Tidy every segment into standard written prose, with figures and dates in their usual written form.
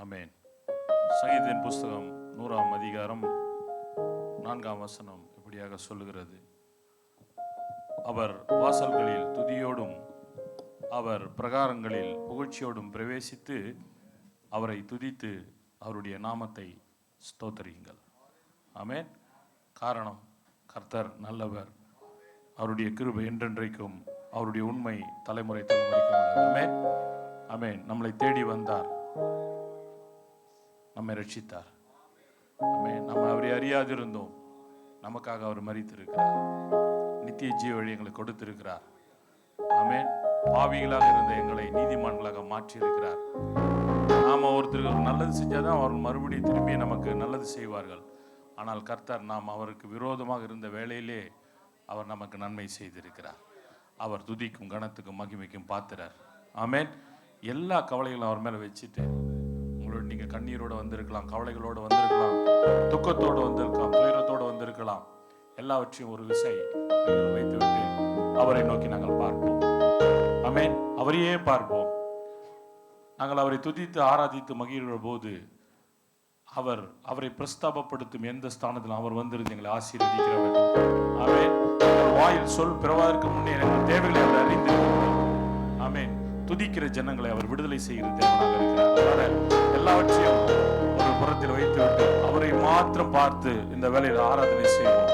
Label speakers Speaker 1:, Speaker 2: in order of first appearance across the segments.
Speaker 1: ஆமென். சங்கீதத்தின் புஸ்தகம் 100ஆம் அதிகாரம் 4ஆம் வசனம் இப்படியாக சொல்லுகிறது. அவர் வாசல்களில் துதியோடும் அவர் பிரகாரங்களில் புகழ்ச்சியோடும் பிரவேசித்து அவரை துதித்து அவருடைய நாமத்தை ஸ்தோத்தரியுங்கள். ஆமென். காரணம், கர்த்தர் நல்லவர், அவருடைய கிருபை என்றென்றைக்கும், அவருடைய உண்மை தலைமுறை தலைமுறைக்கும் உள்ளது. ஆமென். ஆமென். நம்மளை தேடி வந்தார், நம்மை ரட்சித்தார். ஆமென். நம்ம அவரை அறியாதிருந்தோம், நமக்காக அவர் மரித்திருக்கிறார். நித்திய ஜீவ வழி எங்களுக்கு கொடுத்திருக்கிறார். ஆமென். பாவிகளாக இருந்த எங்களை நீதிமான்களாக மாற்றி இருக்கிறார். நாம ஒருத்தருக்கு நல்லது செஞ்சாதான் அவர்கள் மறுபடியும் திரும்பி நமக்கு நல்லது செய்வார்கள். ஆனால் கர்த்தர் நாம் அவருக்கு விரோதமாக இருந்த வேளையிலே அவர் நமக்கு நன்மை செய்திருக்கிறார். அவர் துதிக்கும் கனத்துக்கும் மகிமைக்கும் பாத்திரர். ஆமென். எல்லா கவலைகளும் அவர் மேலே வச்சுட்டு, உங்களோட நீங்கள் கண்ணீரோடு வந்திருக்கலாம், கவலைகளோடு வந்திருக்கலாம், துக்கத்தோடு வந்திருக்கலாம், துயரத்தோடு வந்திருக்கலாம். எல்லாவற்றையும் ஒரு விசை வைத்துவிட்டு அவரை நோக்கி நாங்கள் பார்ப்போம். ஆமென். அவரையே பார்ப்போம். நாங்கள் அவரை துதித்து ஆராதித்து மகிழ்கிற போது அவரை பிரஸ்தாபப்படுத்தும் எந்த ஸ்தானத்திலும் அவர் வந்திருந்து எங்களை ஆசீர்வதிக்கிறவர். ஆமென். வாயில் சொல் பிறவாதற்கு முன்னே எங்கள் தேவைகளை அவர் அறிந்திருக்கிறார். ஆமென். துதிக்கிற ஜனங்களை அவர் விடுதலை செய்கிற தேவனாக இருக்கிறார். அதனால எல்லாவற்றையும் ஒரு புறத்தில் வைத்துவிட்டு அவரை மாத்திரம் பார்த்து இந்த வேலையில் ஆராதனை செய்வோம்.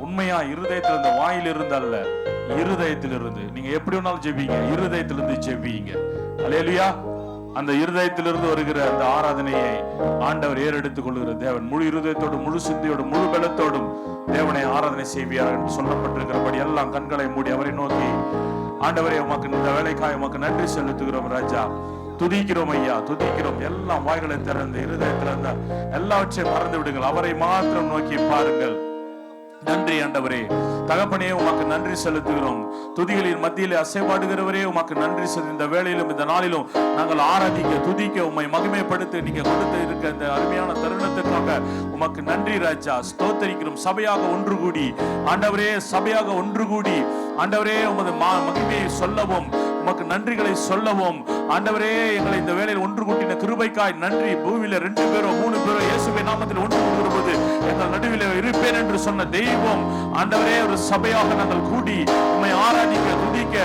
Speaker 1: உண்மையா இருதயத்திலிருந்து, வாயிலிருந்து அல்ல, இருதயத்திலிருந்து. நீங்க எப்படி வேணாலும் ஜெபிங்க, இருதயத்திலிருந்து ஜெபிங்க. அல்லேலூயா. அந்த இருதயத்திலிருந்து வருகிற அந்த ஆராதனையை ஆண்டவர் ஏறெடுத்துக் கொள்கிற தேவன். முழு இருதயத்தோடும், முழு சிந்தையோடும், முழு பலத்தோடும் தேவனை ஆராதனை செய்வார் என்று சொல்லப்பட்டிருக்கிறபடி எல்லாம் கண்களை மூடி அவரை நோக்கி, ஆண்டவரே உமக்கு இந்த வேலைக்காய் உமக்கு நன்றி செலுத்துகிறோம் ராஜா, துதிக்கிறோம் ஐயா, துதிக்கிறோம். எல்லாம் வாய்களை திறந்து இருதயத்திலிருந்த எல்லாவற்றையும் மறந்து விடுங்கள். அவரை மாத்திரம் நோக்கி பாருங்கள். நன்றி ஆண்டவரே, தகப்பனே உமக்கு நன்றி செலுத்துகிறோம். துதிகளின் மத்தியிலே அசைபாடுகிறவரே உமக்கு நன்றி செலுத்த. இந்த வேளையிலும் இந்த நாளிலும் நாங்கள் ஆராதிக்க, துதிக்க, உம்மை மகிமைப்படுத்த நீங்க கொடுத்து இருக்க இந்த அருமையான தருணத்துக்காக உமக்கு நன்றி ராஜா. ஸ்தோத்தரிக்கிறோம். சபையாக ஒன்று கூடி ஆண்டவரே, சபையாக ஒன்று கூடி ஆண்டவரே உமது மகிமையை சொல்லவும், உமக்கு நன்றிகளை சொல்லவும் ஆண்டவரே, எங்களை இந்த வேளையில் ஒன்று கூட்டின கிருபைக்காய் நன்றி. பூமியில 2 பேரோ 3 பேரோ இயேசுவின் நாமத்தில் ஒன்று கூடுகிற போது எங்கள் நடுவில் இருப்பேன் என்று சொன்ன தெய்வம் ஆண்டவரே, ஒரு சபையாக நாங்கள் கூடி உம்மை ஆராதிக்க, துதிக்க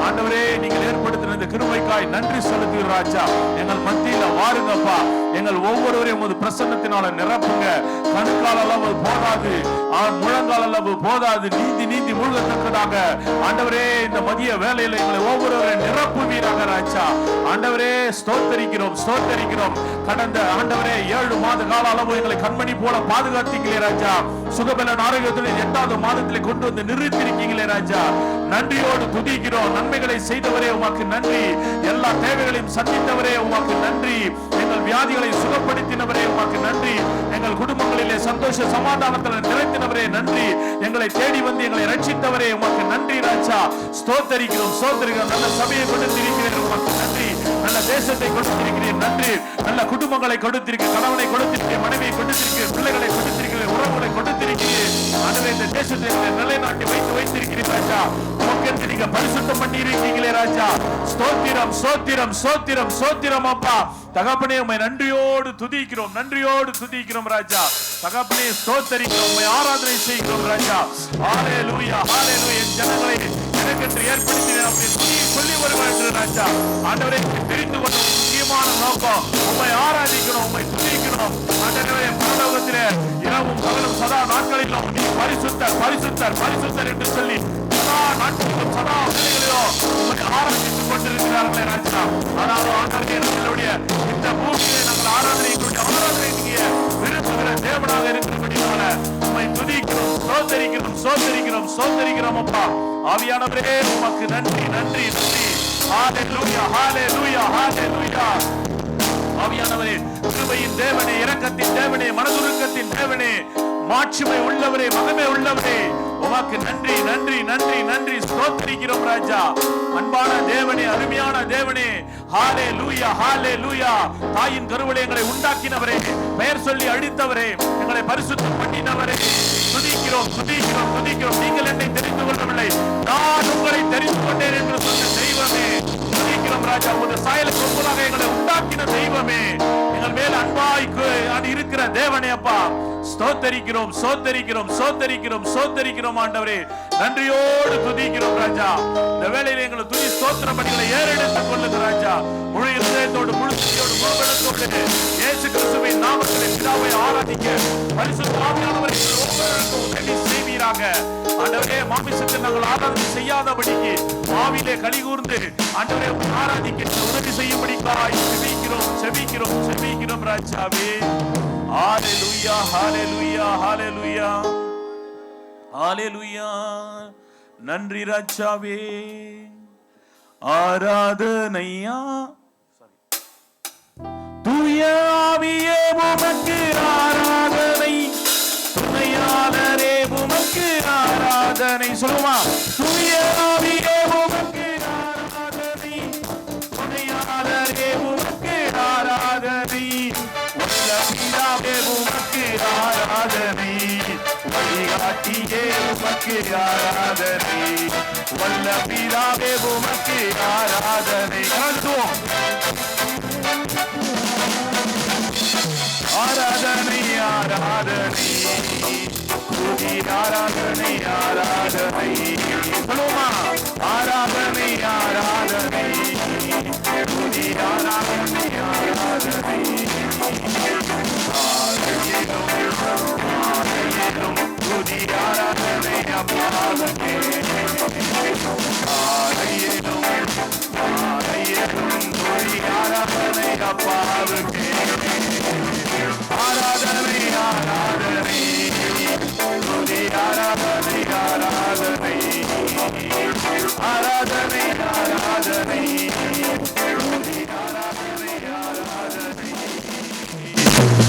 Speaker 1: ஆண்டவரே நீங்கள் ஏற்படுத்தின இந்த கிருபைக்காய் நன்றி செலுத்துகிற ராஜா. எங்கள் மத்தியில வாருங்கப்பா, எங்கள் ஒவ்வொருவரையும் உமது பிரசன்னத்தினால நிரப்புங்க. கணுக்கால் அளவு போதாது, முழங்கால் அளவு போதாது, நீந்தி நீந்தி மூழ்கத்தக்கதாக ஆண்டவரே இந்த மதிய வேளையில எங்களை ஒவ்வொருவரையும் நிரப்புவீராக ராஜா. ஆண்டவரே ஸ்தோத்தரிக்கிறோம், ஸ்தோத்தரிக்கிறோம். கடந்த ஆண்டவரே 7 மாத கால அளவு எங்களை கண்மணி போல பாதுகாத்தீங்களே ராஜா. சுகபலன் ஆரோக்கியத்துடன் 8வது மாதத்திலே கொண்டு வந்து நிறுத்திருக்கீங்களே ராஜா. நன்றியோடு துதிக்கிறோம். நன்மைகளை செய்தவரே உமக்கு நன்றி. எல்லா தேவைகளையும் சந்தித்தவரே உமக்கு நன்றி. எங்கள் வியாதிகளை சுகப்படுத்தினவரே உமக்கு நன்றி. எங்கள் குடும்பங்களிலே சந்தோஷ சமாதானத்தில் நிறைத்தினவரே நன்றி. எங்களை தேடி வந்து எங்களை ரட்சித்தவரே உமக்கு நன்றி ராஜா. ஸ்தோத்தரிக்கிறோம், ஸ்தோத்தரிக்கிறோம். நல்ல சபையை கொடுத்திருக்கிறேன் உமக்கு நன்றி. நல்ல தேசத்தை கொடுத்திருக்கிறேன் நன்றி. நல்ல குடும்பங்களை கொடுத்திருக்கிறேன், கணவனை கொடுத்திருக்கிறேன், மனைவியை கொடுத்திருக்கிறேன், பிள்ளைகளை கொடுத்திருக்கிறேன், உறவுகளை கொடுத்திருக்கிறேன். ஆண்டவரே இந்த தேசத்தை நிலைநாட்டி வைத்திருக்கிறேன் ராஜா. உமக்கு நீங்க பரிசுத்தம் பண்ணி இருக்கீங்களே ராஜா. ஸ்தோத்திரம், ஸ்தோத்திரம், ஸ்தோத்திரம், ஸ்தோத்திரம் அப்பா. தகப்பனே உம்மை நன்றியோடு துதிக்கிறோம், நன்றியோடு துதிக்கிறோம் ராஜா. தகப்பனே ஸ்தோத்தரிக்கிறோம், உம்மை ஆராதனை செய்கிறோம் ராஜா. ஹல்லேலூயா, ஹல்லேலூயா. என் ஜனங்களை எனக்கென்று ஏற்படுத்தினேன் அப்படி சொல்லி வருவார்கள் ராஜா. ஆண்டவரே தெரிந்து கொண்ட முக்கியமான நோக்கம் உம்மை ஆராதிக்கணும், உம்மை துதிக்கணும். ஆண்டவரே பரலோகத்திலே இரவும் பகலும் சதா நாட்களிலும் நீ பரிசுத்தர், பரிசுத்தர், பரிசுத்தர் என்று சொல்லி சதா நாட்களிலும் சதா வேளைகளிலும் உம்மை ஆராதித்துக் கொண்டிருக்கிறார்களே ராஜா. ஆனாலும் ஆண்டவரே நம்மளுடைய இந்த பூமியிலே நாங்கள் ஆராதனை நீங்க விரும்புகிற தேவனாக இருக்கிறபடினால உம்மை துதிக்கிறோம், சோதரிக்கிறோம், சோதரிக்கிறோம், சோதரிக்கிறோம் அப்பா. ஆவியானவரே உமக்கு நன்றி, நன்றி, நன்றி. ஹல்லேலூயா, ஹல்லேலூயா, ஹல்லேலூயா. ஆவியானவரே, கிருபையின் தேவனே, இரக்கத்தின் தேவனே, மனதுருக்கத்தின் தேவனே, மாட்சிமை உள்ளவரே, மகிமை உள்ளவரே, உமக்கு நன்றி, நன்றி, நன்றி, நன்றி. ஸ்தோத்திரிக்கிறோம் ராஜா. அன்பான தேவனே, அருமையான தேவனே, ஹல்லேலூயா, ஹல்லேலூயா. தாயின் கருவிலே எங்களை உண்டாக்கினவரே, பெயர் சொல்லி அழித்தவரே, எங்களை பரிசுத்தம் பண்ணினவரே, துதிக்கிறோம், துதிக்கிறோம், துதிக்கிறோம். நீங்கள் என்னை தெரிந்து கொள்ளவில்லை, நான் உங்களை தெரிந்து கொண்டேன் என்று சொன்ன தெய்வமே, துதிக்கிறோம் ராஜா, உமது சாயலுக்கு ஒப்புதாக எங்களை உண்டாக்கின தெய்வமே, எங்கள் மேல் அன்பாய்க்கு அது இருக்கிற தேவனே அப்பா, ஸ்தோத்தரிக்கிறோம் ஸ்தோத்தரிக்கிறோம் ஸ்தோத்தரிக்கிறோம் ஸ்தோத்தரிக்கிறோம் ஆண்டவரே. நன்றியோடு துதிக்கிறோம் ராஜா. இந்த வேளையில எங்களை துதி ஸ்தோத்திர பணிகளை ஏறெடுத்துக் கொள்ளுங்க ராஜா. முழு இதயத்தோடு முழு துதியோடு முழுவெடுத்தோடு இயேசு கிறிஸ்துவின் நாமத்திலே பிதாவை ஆராதிக்க பரிசுத்த ஆவியானவரை ஒவ்வொருவருக்கும் உதவி செய்வீராக. ஆண்டவரே, மாமிசத்தில் நாங்கள் ஆராதனை செய்யாதபடிக்கு ஆவிலே கலிகூர்ந்து ஆண்டவரே ஆராதிக்க உதவி செய்யும்படிக்காய் செபிக்கிறோம் செபிக்கிறோம் செபிக்கிறோம் ராஜாவே. ஹalleluya ஹalleluya ஹalleluya ஹalleluya. நன்றி ராஜாவே. ஆராதனையா தூய ஆவியே உமக்கு ஆராதனை, துணையாளரே உமக்கு ஆராதனை. சொல்லுமா, தூய ஆவியே உமக்கு ஆராதனை, துணையாளரே உமக்கு ஆராதனை, வல்ல பிதாவே உமக்கு ஆராதனை, வழிகாட்டியே உமக்கு ஆராதனை, வல்ல பிதாவே உமக்கு ஆராதனை. ஆராதனை ஆராதனை துதி ஆராதனை ஆராதனை. சொல்லுமா, ஆராதனை ஆராதனை துதி ஆராதனை ஆராதனை. ஆலயம் துதி ஆராதனை அப்பாவுக்கே, ஆலயம் துதி ஆராதனை அப்பாவுக்கே. ஆராதனை ஆராதனை துதி ஆராதனை ஆராதனை ஆராதனை ஆராதனை துதி ஆராதனை ஆராதனை.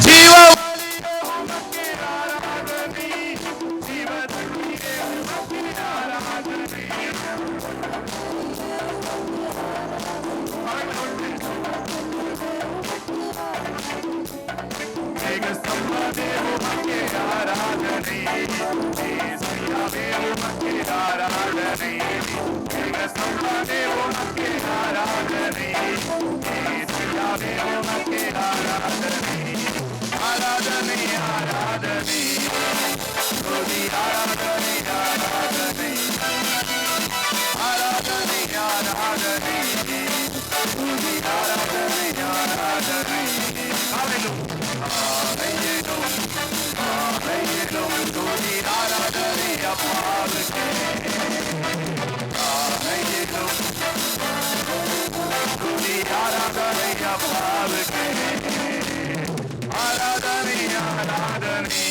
Speaker 1: ஜீவவழியே உமக்கு ஆராதனை, ஜீவதுளியே உமக்கு ஆராதனை. மேகஸ்தம்பமே உமக்கு ஆராதனை, ஏசாயாவே உமக்கு ஆராதனை, மேகஸ்தம்பமே உமக்கு ஆராதனை, ஏசாயாவே உமக்கு ஆராதனை. ஆராதனை ஆராதனை துதி ஆராதனை ஆராதனை ஆராதனை ஆராதனை துதி ஆராதனை ஆராதனை. ஆலயம் துதி ஆராதனை அப்பாவுக்கே, ஆலயம் துதி ஆராதனை அப்பாவுக்கே. ஆராதனை ஆராதனை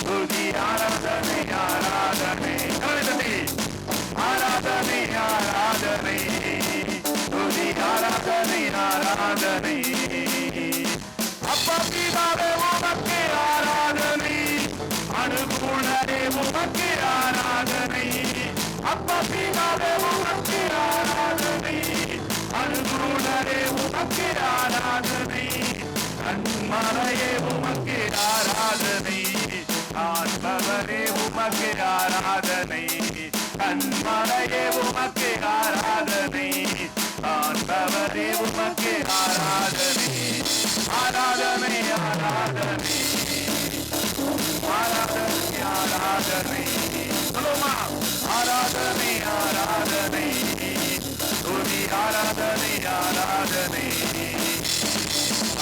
Speaker 1: துதி ஆராதனை ஆராதனை ஆராதனை ஆராதனை துதி ஆராதனை ஆராதனை. அப்பா பிதாவே உமக்கு ஆராதனை, அனுகூலரே உமக்கு ஆராதனை, அப்பா பிதாவே உமக்கு ஆராதனை, அனுகூலரே உமக்கு ஆராதனை, கண்மலையே உமக்கு ஆராதனை, ஆத்மவரே உமக்கு ஆராதனை, கண்மலையே உமக்கு ஆராதனை, ஆத்மவரே உமக்கு ஆராதனை. ஆராதனை ஆராதனை ஆராதனை ஆராதனை. சொல்லுமா, ஆராதனை ஆராதனை துதி ஆராதனை ஆராதனை.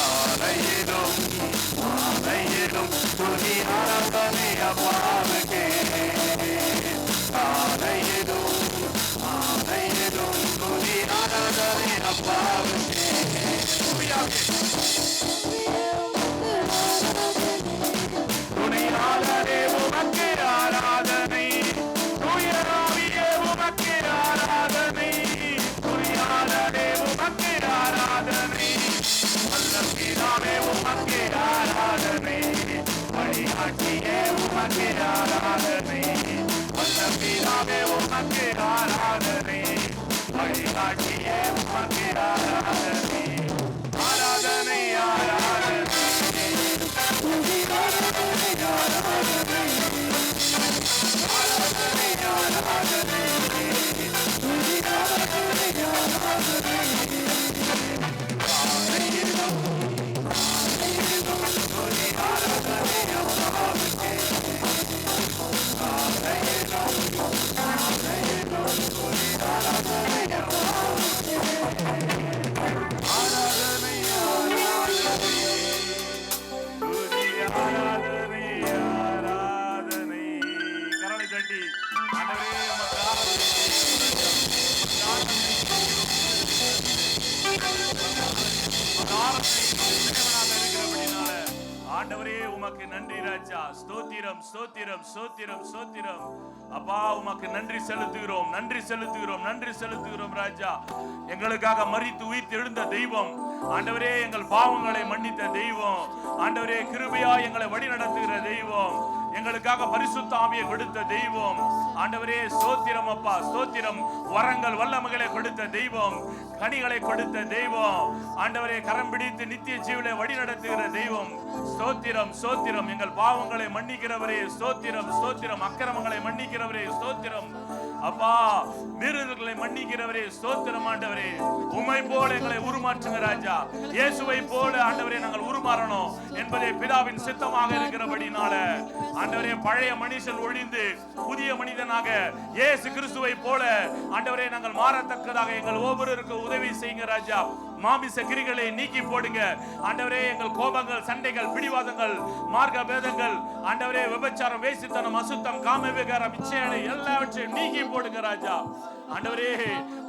Speaker 1: ஆலயிலும் ஆலயிலும் துதி ஆராதனை அப்பாவுக்கே, ஆலயிலும் ஆலயிலும் துதி ஆராதனை அப்பாவுக்கே. துணையாளரே உமக்கு ஆராதனை, தூய ஆவியே உமக்கு ஆராதனை, துணையாளரே உமக்கு ஆராதனை, வல்ல பிதாவே உமக்கு ஆராதனை, வழிகாட்டியே உமக்கு ஆராதனை, வல்ல பிதாவே உமக்கு ஆராதனை, வழிகாட்டியே உமக்கு ஆராதனை. ஆராதனை ஆராதனை ஆராதனை ஆராதனை ஆராதனை தட்டி ஆண்டவரே உமக்காக ஆண்டவரே உமக்கு நன்றி ராஜா. ஸ்தோத்திரம் ஸ்தோத்திரம் ஸ்தோத்திரம் ஸ்தோத்திரம். அப்பா உமக்கு நன்றி செலுத்துகிறோம், நன்றி செலுத்துகிறோம், நன்றி செலுத்துகிறோம் ராஜா. எங்களுக்காக மரித்து உயிர்த்து எழுந்த தெய்வம் ஆண்டவரே, எங்கள் பாவங்களை மன்னித்த தெய்வம் ஆண்டவரே, கிருபையா எங்களை வழி நடத்துகிற தெய்வம், எங்களுக்காக பரிசுத்த ஆவியை கொடுத்த தெய்வம் ஆண்டவரே, ஸ்தோத்திரம் அப்பா ஸ்தோத்திரம். வரங்கள் வல்லமைகளை கொடுத்த தெய்வம், கனிகளை கொடுத்த தெய்வம் ஆண்டவரே, கரம் பிடித்து நித்திய ஜீவனை வழி நடத்துகிற தெய்வம் ஸ்தோத்திரம் ஸ்தோத்திரம். எங்கள் பாவங்களை மன்னிக்கிறவரே ஸ்தோத்திரம் ஸ்தோத்திரம். அக்கிரமங்களை மன்னிக்கிறவரே ஸ்தோத்திரம் அப்பா. மீறுதல்களை மன்னிக்கிறவரே ஸ்தோத்திரம் ஆண்டவரே. உம்மை போல எங்களை உருமாற்றுங்க ராஜா. இயேசுவை போல ஆண்டவரே நாங்கள் உருமாறணும் என்பதே பிதாவின் சித்தமாக இருக்கிறபடினால ஆண்டவரே, பழைய மனுஷன் ஒழிந்து புதிய மனிதனாக இயேசு கிறிஸ்துவை போல ஆண்டவரே நாங்கள் மாறத்தக்கதாக எங்கள் ஒவ்வொருவருக்கும் உதவி செய்யுங்க ராஜா. மாமிச கிரிகளை நீக்கி போடுங்க ஆண்டவரே. எங்கள் கோபங்கள், சண்டைகள், பிடிவாதங்கள், மார்க்க பேதங்கள் ஆண்டவரே, விபச்சாரம், வேசித்தனம், அசுத்தம், காம விகாரம், இச்சைகளை எல்லாவற்றையும் நீக்கி போடுங்க ராஜா. ஆண்டவரே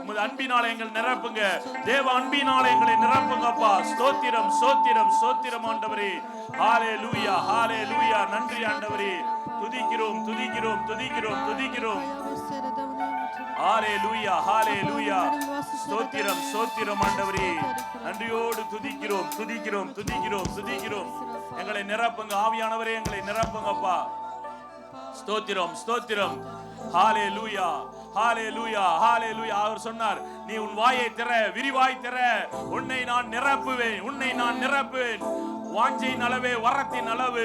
Speaker 1: உமது அன்பினால எங்கள் நிரப்புங்க, தேவ அன்பினால எங்களை நிரப்புங்கப்பா. ஸ்தோத்திரம் ஸ்தோத்திரம் ஸ்தோத்திரம் ஆண்டவரே. ஹalleluya ஹalleluya. நன்றி ஆண்டவரே. துதிக்கிறோம் துதிக்கிறோம் துதிக்கிறோம் துதிக்கிறோம். ஹalleluya ஹalleluya. ஸ்தோத்திரம் ஸ்தோத்திரம் ஆண்டவரே. நன்றியோடு துதிக்கிறோம் துதிக்கிறோம் துதிக்கிறோம் துதிக்கிறோம். எங்களை நிரப்புங்க ஆவியானவரே, எங்களை நிரப்புங்கப்பா. ஸ்தோத்திரம் ஸ்தோத்திரம். ஹalleluya ஹalleluya ஹalleluya. அவர் சொன்னார், நீ உன் வாயை திற, விரிவாய் திற, உன்னை நான் நிரப்புவேன், உன்னை நான் நிரப்புவேன். வாஞ்சையின் அளவே வரத்தின் அளவு.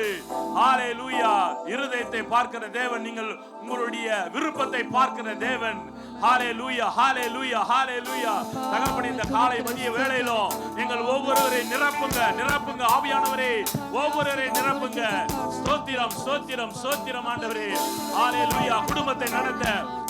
Speaker 1: ஹalleluya. இருதயத்தை பார்க்கிற தேவன், நீங்கள் உங்களுடைய விருப்பத்தை பார்க்கிற தேவன். ஹalleluya ஹalleluya ஹalleluya. தகப்பனே, இந்த காலை மதிய வேளையிலும் எங்கள் ஒவ்வொருவரை நிரப்புங்க நிரப்புங்க ஆவியானவரே, ஒவ்வொருவரை நிரப்புங்க. ஸ்தோத்திரம் ஸ்தோத்திரம் ஸ்தோத்திரம் ஆண்டவரே. ஹalleluya. குடும்பத்தை நடத்த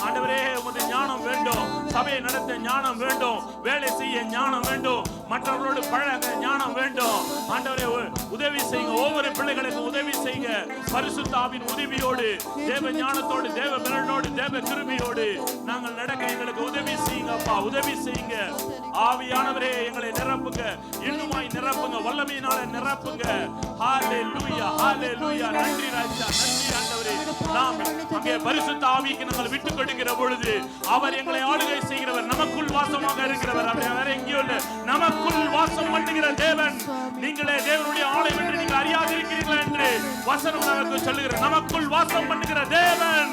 Speaker 1: ஆண்டவரே உமது ஞானம் வேண்டும், சபையை நடத்த ஞானம் வேண்டும், வேலை செய்ய ஞானம் வேண்டும், மற்றவர்களோடு பழக ஞானம் வேண்டும் ஆண்டவரே. உதவி செய்யுங்க, ஒவ்வொரு பிள்ளைகளுக்கும் உதவி செய்யுங்க. பரிசுத்த ஆவியின் உதவியோடு, தேவ ஞானத்தோடு, தேவ பலனோடு, தேவ கிருபையோடு நாங்கள் நடக்க எங்களுக்கு உதவி செய்யுங்க அப்பா, உதவி செய்யுங்க. ஆவியானவரே எங்களை நிரப்புங்க, இன்னுமாய் நிரப்புங்க, வல்லமையினால நிரப்புங்க. ஹalleluya ஹalleluya. நன்றி ராஜா, நன்றி ஆண்டவரே. நாம் அங்கே பரிசுத்த ஆவிக்கு நாங்கள் விட்டு கொடுக்கிற பொழுது அவர் எங்களை ஆளுகை செய்கிறவர், நமக்குள் வாசமாக இருக்கிறவர். அவர் வேற எங்கேயோ இல்ல, நமக்குள் வாசம் பண்ணுகிற தேவன். நீங்களே தேவனுடைய ஆலயம் என்று நீங்கள் அறியாதிருக்கிறீர்கள் என்று வசனம் நமக்கு சொல்லுகிறது. நமக்குள் வாசம் பண்ணுகிற தேவன்.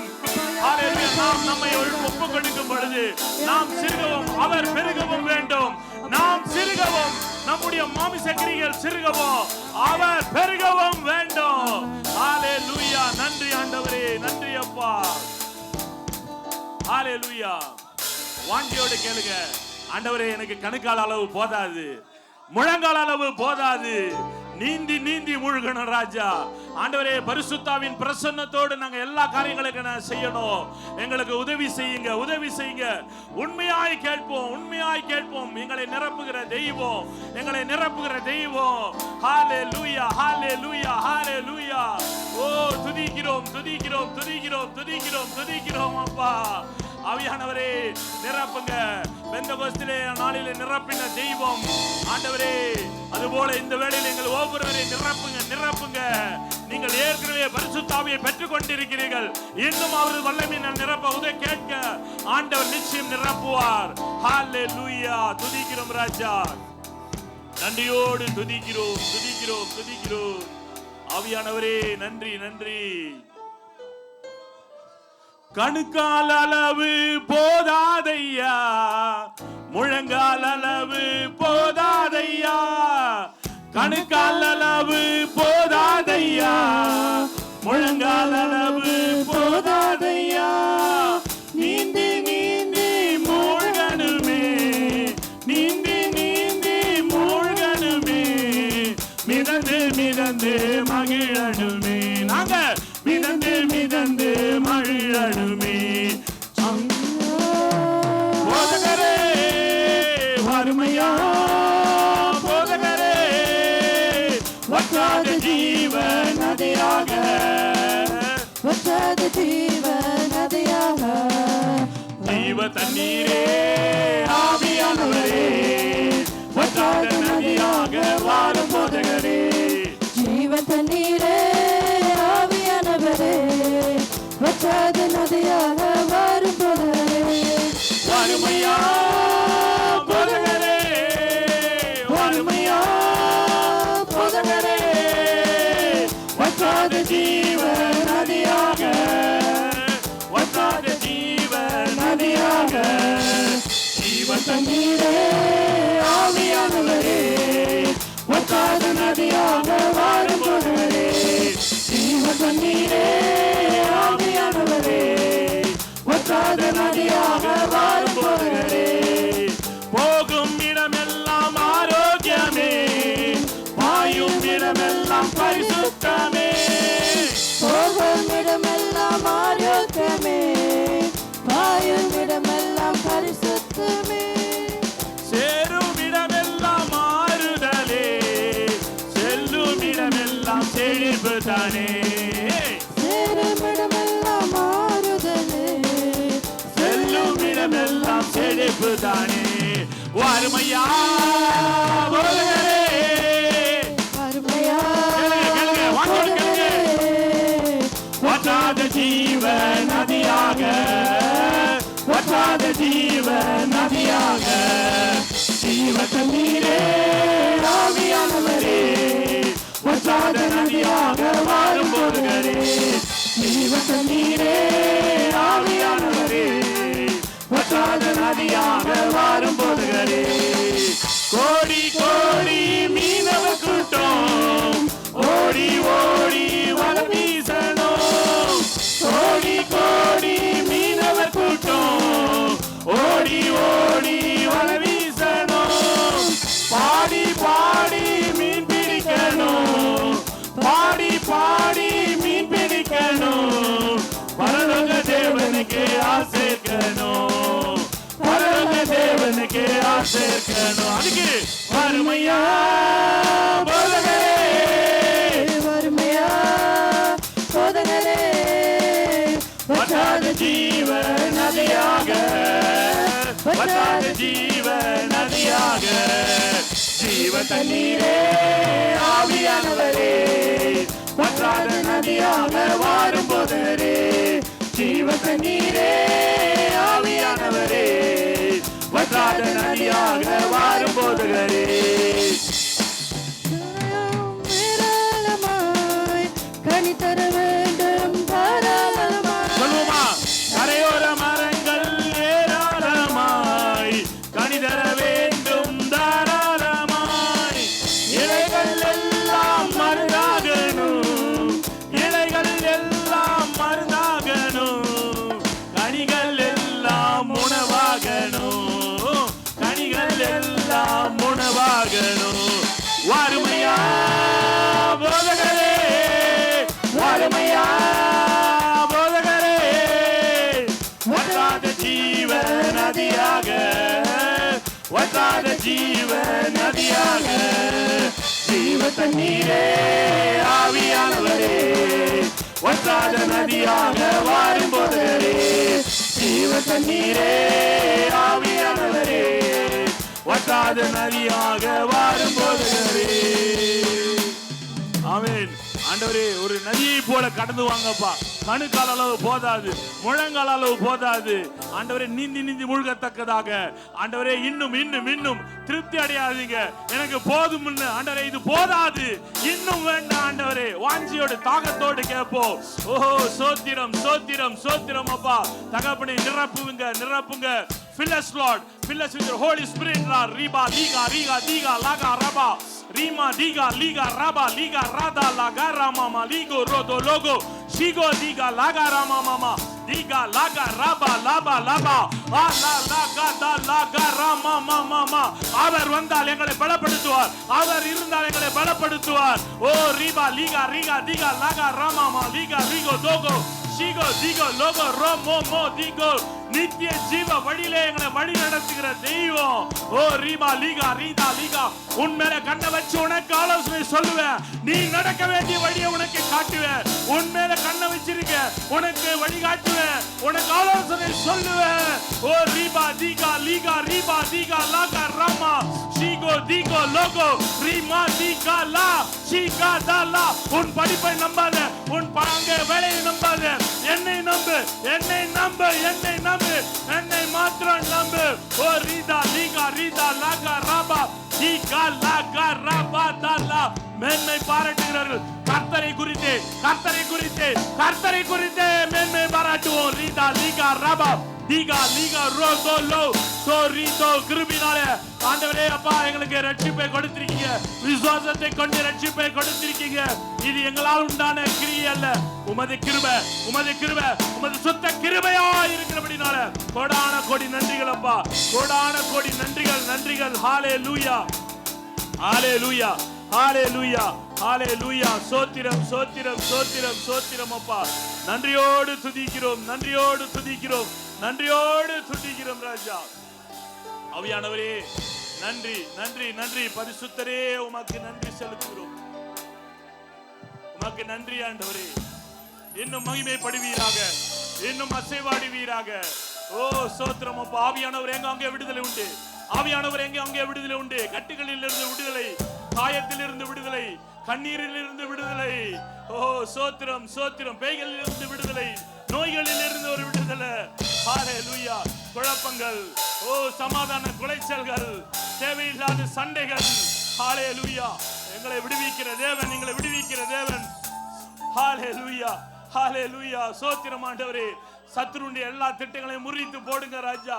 Speaker 1: நாம் நம்மை ஒப்பு கொடுக்கும் பொழுது நாம் சிறுகவும் அவர் பெருகவும் வேண்டும். நாம் சிறுகவும், நம்முடைய மாமிச கிரிகள் சிறுகவும், அவர் பெருகவும் வேண்டும். ஹalleluya. நன்றி ஆண்டவரே, நன்றி அப்பா. ஹalleluya. வாஞ்சியோடு கேளுங்க, ஆண்டவரே எனக்கு கணுக்கால் அளவு போதாது, முழங்கால் அளவு போதாது, நீந்தி நீந்தி மூழ்கணும் ராஜா. ஆண்டவரே, பரிசுத்தாவின் பிரசன்னத்தோடு நாங்க எல்லா காரியங்களுக்கும் செய்யணும். எங்களுக்கு உதவி செய்யுங்க, உதவி செய்யுங்க. உண்மையாய் கேட்போம், உண்மையாய் கேட்போம். எங்களை நிரப்புகிற தெய்வம், எங்களை நிரப்புகிற தெய்வம். ஹalleluya ஹalleluya ஹalleluya. ஓ துதிக்கிறோம் துதிக்கிறோம் துதிக்கிறோம் துதிக்கிறோம் துதிக்கிறோம் அப்பா. ஆவியானவரே நிரப்புங்க. பெந்தகோஸ்திலே நாளிலே நிரப்பின தெய்வம் ஆண்டவரே, அதுபோல இந்த வேளையில் எங்கள் ஒவ்வொருவரை நிரப்புங்க நிரப்புங்க. நீங்கள் ஏற்கனவே பரிசுத்த ஆவியை பெற்றுக் கொண்டிருக்கிறீர்கள், இன்னும் அவர் வல்லமையினால் நிரப்ப உதவி கேட்க ஆண்டவர் நிச்சயம் நிரப்புவார். ஹalleluya. துதிக்கிறோம் ராஜா, நன்றியோடு துதிக்கிறோம் துதிக்கிறோம் துதிக்கிறோம். ஆவியானவரே நன்றி நன்றி. கணுக்கால் அளவு போதாதையா, முழங்கால் அளவு போதாதையா, கணுக்கால் அளவு போதாதையா, முழங்கால் அளவு போதாதையா. நீந்தி நீந்தி மூழ்கணுமே, நீந்தி நீந்தி மூழ்கணுமே, மிதந்து மிதந்து மகிழணுமே. நாங்க மிதந்து மிதந்து மகிழணுமே. போதகரே வறுமையா, போதகரே வற்றாத ஜீவ நதியாக,
Speaker 2: வற்றாத ஜீவ
Speaker 1: தண்ணீரே ஆவியானவரே வற்றாத நதியாக வாரும் போதகரே
Speaker 2: ஜீவ தண்ணீரே ஆவியானவரே வற்றாத நதியாக வாரும் போதகரே
Speaker 1: வருமையா போதகரே வருமையா போதகரே வற்றாத ஜீவ நதியாக வற்றாத ஜீவ நதியாக ஜீவ தண்ணீரே ஆவியானவரே வற்றாத நதியாக வாரும் போதகரே ஜீவ தண்ணீரே ஆவியானவரே வற்றாத நதியாக வாரும் போதகரே போகும் இடமெல்லாம் ஆரோக்கியமே பாயும் இடமெல்லாம் பரிசுத்தமே
Speaker 2: போகும் இடமெல்லாம் ஆரோக்கியமே பாயும் இடமெல்லாம் பரிசுத்தமே
Speaker 1: சேரும் இடமெல்லாம் மாறுதலே செல்லும் இடமெல்லாம் செழிப்பு தானே
Speaker 2: சேரும் இடமெல்லாம் மாறுதலே
Speaker 1: செல்லும் இடமெல்லாம் செழிப்பு தானே வருமையா போதகரே
Speaker 2: வருமையா
Speaker 1: போதகரே வற்றாத ஜீவ நதியாக வற்றாத ஜீவ நதியாக ஜீவ தண்ணீரே ஆவியானவரே வற்றாத நதியாக வாரும் போதகரே ஜீவ தண்ணீரே ஆவியானவரே வற்றாத நதியாக வாரும் போதகரே கோடி கோடி மீனவ கூட்டம் ஓடி ஓடி வலை வீசணும் கோடி கோடி மீனவ கூட்டம் ஓடி ஓடி வலை வீசணும் பாடி பாடி மீன் பிடிக்கணும் பாடி பாடி மீன் பிடிக்கணும் பரலோக தேவனுக்கு ஆசைக்கணும் பரலோக தேவனுக்கு ஆசைக்கணும் அதுக்கு வருமையா போதகரே
Speaker 2: வருமையா போதகரே
Speaker 1: வற்றாத ஜீவ நதியாக வற்றாத ஜீவ நதியாக ஜீவ தண்ணீரே ஆவியானவரே வற்றாத நதியாக வாரும் போதகரே ஜீவ தண்ணீரே ஆவியானவரே வற்றாத நதியாக வாரும் போதகரே
Speaker 2: ஏராளமாய் கனி தர வேண்டும் தாராளமாய்
Speaker 1: சொல்லுமா கரையோர மரங்கள் ஏராளமாய் கனி தர வேண்டும் தாராளமாய் இலைகள் எல்லாம் மருந்தாகணும் இலைகள் எல்லாம் மருந்தாகணும் கனிகள் எல்லாம் உணவாகணும் கனிகள் எல்லாம் உணவாகணும் வருமையா போதகரே வருமையா போதகரே வற்றாத ஜீவ நதியாக வற்றாத ஜீவ நதியாக ஜீவ தண்ணீரே ஆவியானவரே வற்றாத நதியாக வாரும் போதகரே ஜீவ தண்ணீரே ஆவியானவரே வற்றாத நதியாக வாரும் போதகரே ஆமென் ஆண்டவரே ஒரு நதியை போல கடந்து வாங்கப்பா கணுக்கால் அளவு போதாது முழங்கால் அளவு போதாது ஆண்டவரே நீந்தி நீந்தி மூழ்கத்தக்கதாக ஆண்டவரே இன்னும் இன்னும் இன்னும் திருப்தி அடையாதீங்க எனக்கு போதும் ஆண்டவரே இது போதாது இன்னும் வேண்டாம் ஆண்டவரே வாஞ்சியோட தாகத்தோடு கேட்போம் ஓஹோ சோத்திரம் சோத்திரம் சோத்திரம் அப்பா தகப்பனை நிரப்புங்க நிரப்புங்க fill us Lord fill us with your Holy Spirit Lord riba liga riga diga laga raba rima diga liga raba liga rada laga rama maligo rodo logo shigo diga laga rama mama diga laga raba laba laba ala laga da laga rama mama mama அவர் வந்தால் எங்களை பலப்படுத்துவார் அவர் இருந்தால் எங்களை பலப்படுத்துவார் ஓ riba liga riga diga laga rama mama liga rigo dogo shigo digo logo romo mo digo நித்திய ஜீவ வழியிலே எங்களை வழி நடத்துகிற தெய்வம். ஓ ரீமா லீகா ரீதா லீகா, உன் மேல கண்ணை வச்சு உனக்கு ஆலோசனை சொல்லுவேன். நீ நடக்க வேண்டிய வழியை உனக்கு காட்டுவேன். உன் மேல கண்ணை வச்சிருக்க, உனக்கு வழி காட்டுவேன், உனக்கு ஆலோசனை சொல்லுவேன். ஓ ரீபா தீகா லீகா ரீபா தீகா லாகா ராமா ஷீகோ தீகோ லோகோ ரீமா தீகா லா ஷீகா தாலா. உன் படிப்பை நம்பாத, உன் அங்க வேலையை நம்பாத, என்னை நம்பு, என்னை நம்பு, என்னை நம்பு, என்னை மாத்திரம் நம்பு. ஓ ரீதா லீகா ரீதா லாகா ராபா தீகா லாகா ராபா தாலா. மேன்மை பாராட்டுகிறார்கள். கர்த்தரை குறித்து, கர்த்தரை குறித்து, கர்த்தரை குறித்து மேன்மை பாராட்டுவோம். ரீதா லீகா ராபா தீகா லீகா ரோகோ லோ சோரிதோ. கிருபையினாலே ஆண்டவரே அப்பா எங்களுக்கு ரட்சிப்பை கொடுத்திருக்கீங்க, விசுவாசத்தை கொண்டு ரட்சிப்பை கொடுத்திருக்கீங்க. இது எங்களால் உண்டான கிரியை அல்ல, உமது கிருபை, உமது கிருபை, உமது சுத்த கிருபையா இருக்கிறபடினால கோடான கோடி நன்றிகள் அப்பா, கோடான கோடி நன்றிகள், நன்றிகள். ஹalleluya, ஹalleluya, ஹalleluya, ஹalleluya. சோத்திரம், சோத்திரம், சோத்திரம், சோத்திரம் அப்பா. நன்றியோடு துதிக்கிறோம், நன்றியோடு துதிக்கிறோம், நன்றியோடு துதிக்கிறோம் ராஜா. ஆவியானவரே நன்றி, நன்றி, நன்றி. பரிசுத்தரே உமக்கு நன்றி செலுத்துகிறோம், உமக்கு நன்றி ஆண்டவரே. இன்னும் மகிமைப்படுவீராக, இன்னும் அசைவாடுவீராக. ஓ சோத்திரம் அப்பா. ஆவியானவர் எங்க அங்கே விடுதலை உண்டு, ஆவியானவர் எங்க அங்கே விடுதலை உண்டு. கட்டுகளில் இருந்து விடுதலை, காயத்தில் இருந்து விடுதலை, கண்ணீரில் இருந்து விடுதலை. ஓ சோத்திரம், சோத்திரம். பேய்களில் இருந்து விடுதலை, நோய்களில் இருந்து ஒரு விடுதலை. ஹalleluya. குழப்பங்கள், ஓ சமாதான குலைச்சல்கள், தேவையில்லாத சண்டைகள். ஹalleluya. எங்களை விடுவிக்கிற தேவன், எங்களை விடுவிக்கிற தேவன். ஹalleluya, ஹalleluya. சோத்திரம் ஆண்டவரே. சத்துருடைய எல்லா திட்டங்களையும் முறித்து போடுங்க ராஜா.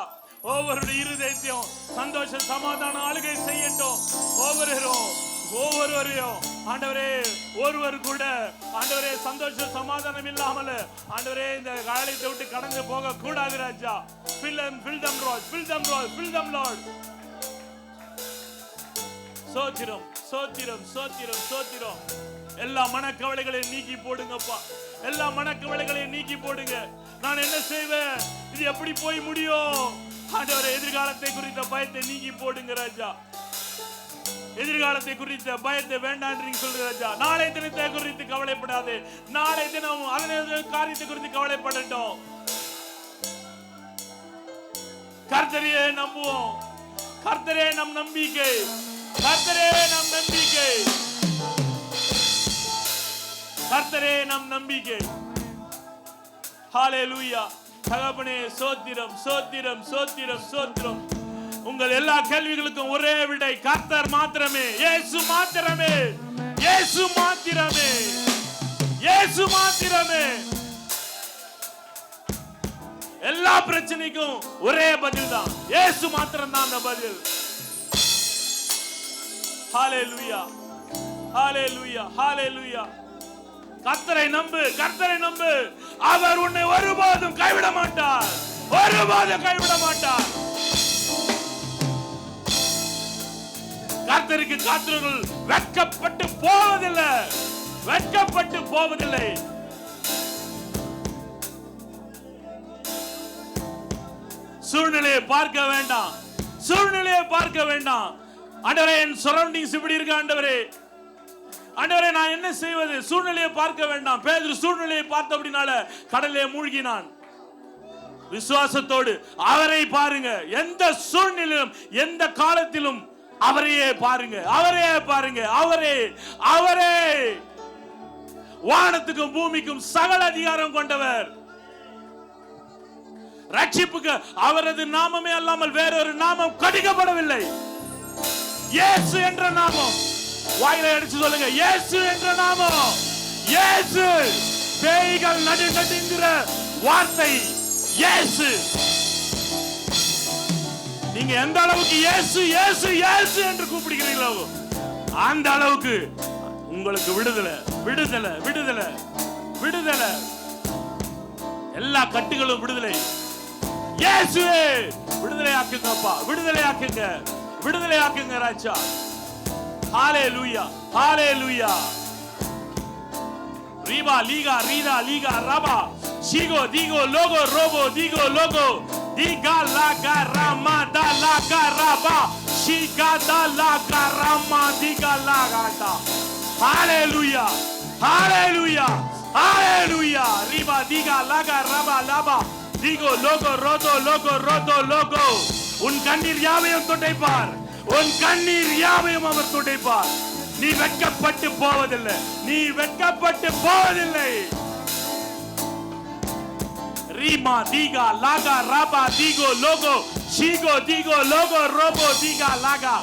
Speaker 1: ஒவ்வொருடைய இருதயத்தையும் சந்தோஷ சமாதான ஆளுகை செய்யட்டும். ஒவ்வொருவரையும் ஆண்டவரே, ஒருவர் கூட ஆண்டவரே சந்தோஷ சமாதானம் இல்லாமல் ஆண்டவரே இந்த காலத்தை விட்டு கடந்து போக கூடாது ராஜா. fill them Lord, fill them Lord, fill them Lord. சோத்திரம், சோத்திரம், சோத்திரம், சோத்திரம். எல்லா மனக்கவலைகளையும் நீக்கி போடுங்கப்பா, எல்லா மனக்கவலைகளையும் நீக்கி போடுங்க. நான் என்ன செய்வேன், இது எப்படி போய் முடியும் ஆண்டவரே? எதிர்காலத்தை குறித்த பயத்தை நீக்கி போடுங்க ராஜா. எதிர்காலத்தை குறித்த பயத்தை வேண்டாம் என்று சொல்ற ராஜா. நாளை தினத்தை குறித்து கவலைப்படாதே, நாளை தினம் அதனை காரியத்தை குறித்து கவலைப்படட்டும். கர்த்தரையே நம்புவோம், கர்த்தரே நம் நம்பிக்கை, கர்த்தரே நம் நம்பிக்கை, கர்த்தரே நம் நம்பிக்கை. ஹalleluya. தகப்பனே சோத்திரம், சோத்திரம், சோத்திரம், சோத்திரம். உங்கள் எல்லா கேள்விகளுக்கும் ஒரே விடை கர்த்தர் மாத்திரமே, இயேசு மாத்திரமே, இயேசு மாத்திரமே, இயேசு மாத்திரமே. எல்லா பிரச்சனைக்கும் ஒரே பதில் தான், இயேசு மாத்திரம் தான் அந்த பதில். ஹalleluya, ஹalleluya, ஹalleluya. கர்த்தரை நம்பு, கர்த்தரை நம்பு. அவர் உன்னை ஒருபோதும் கைவிட மாட்டார், ஒருபோதும் கைவிட மாட்டார். கர்த்தருக்கு காத்திரர்கள் வெட்கப்பட்டு போவதில்லை, வெட்கப்பட்டு போவதில்லை. சூழ்நிலையை பார்க்க வேண்டாம், சூழ்நிலையை பார்க்க வேண்டாம். ஆண்டவரே என் சரௌண்டிங்ஸ் இப்படி இருக்கு ஆண்டவரே, ஆண்டவரே நான் என்ன செய்வது? சூழ்நிலையை பார்க்க வேண்டாம். பேதுரு சூழ்நிலையை பார்த்தபடினால கடலிலே மூழ்கினான். விசுவாசத்தோடு அவரை பாருங்க. எந்த சூழ்நிலையிலும் எந்த காலத்திலும் அவரையே பாருங்க, அவரே பாருங்க, அவரே, அவரே. வானத்துக்கும் பூமிக்கும் சகல அதிகாரம் கொண்டவர். ரட்சிப்புக்கு அவரது நாமமே அல்லாமல் வேறொரு நாமம் கடிக்கப்படவில்லை. இயேசு என்ற நாமம். வாயிலை அடிச்சு சொல்லுங்க, இயேசு என்ற நாமம். இயேசு. பேய்கள் நடுநடுங்கிற வார்த்தை இயேசு. நீங்க எந்த அளவுக்கு இயேசு இயேசு இயேசு என்று கூப்பிடுகிறீங்களோ அந்த அளவுக்கு உங்களுக்கு விடுதலை, விடுதலை, விடுதலை, விடுதலை. எல்லா கட்டுகளும் விடுதலை. இயேசுவே விடுதலை ஆக்குங்கப்பா, விடுதலை ஆக்குங்க, விடுதலை ஆக்குங்க ராஜா. ஹalleluya, ஹalleluya. ரீபா லீகா ரீதா லீகா ரபா ஷீகோ தீகோ லோகோ ரோபோ தீகோ லோகோ diga la garama da la garaba, shiga da la garama, diga la gata. Hallelujah, hallelujah, hallelujah. Riba diga la garaba laba, digo logo rodo logo rodo logo. உன் கண்ணீர் யாவையும் துடைப்பார், உன் கண்ணீர் யாவையும் அவர் துடைப்பார். நீ வெட்கப்பட்டு போவதில்லை, நீ வெட்கப்பட்டு போவதில்லை. Rima diga laga raba digo logo shigo digo logo robo diga laga